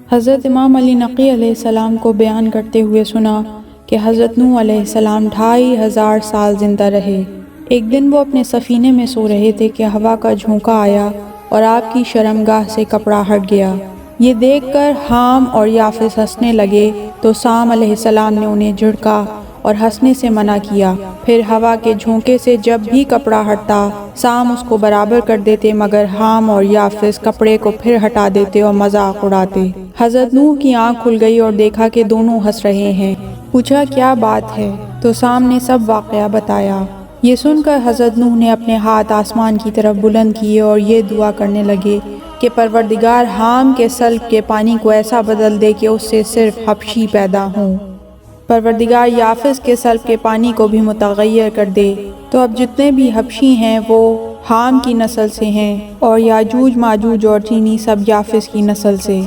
हज़रत इमाम अली नक़ी अलैहिस्सलाम को बयान करते हुए सुना कि हज़रत नूह अलैहिस्सलाम 2500 साल ज़िंदा रहे। एक दिन वो अपने सफ़ीने में सो रहे थे कि हवा का झोंका आया और आपकी शर्मगाह से कपड़ा हट गया। ये देखकर हाम और याफिस हंसने लगे तो साम अलैहिस्सलाम ने उन्हें झिड़का और हंसने से मना किया। फिर हवा के झोंके से जब भी कपड़ा हटता साम उसको बराबर कर देते, मगर हाम और याफिस कपड़े को फिर हटा देते और मजाक उड़ाते। हज़रत नूह की आंख खुल गई और देखा कि दोनों हंस रहे हैं। पूछा क्या बात है, तो साम ने सब वाक़या बताया। ये सुनकर हज़रत नूह ने अपने हाथ आसमान की तरफ बुलंद किए और ये दुआ करने लगे कि परवरदिगार हाम के सल्ब के पानी को ऐसा बदल दे कि उससे सिर्फ हबशी पैदा हों। परवरदिगार याफिस के सल्ब के पानी को भी मुतग़य्यर कर दे। तो अब जितने भी हबशी हैं वो हाम की नस्ल से हैं और याजूज माजूज और चीनी सब याफिस की नस्ल से।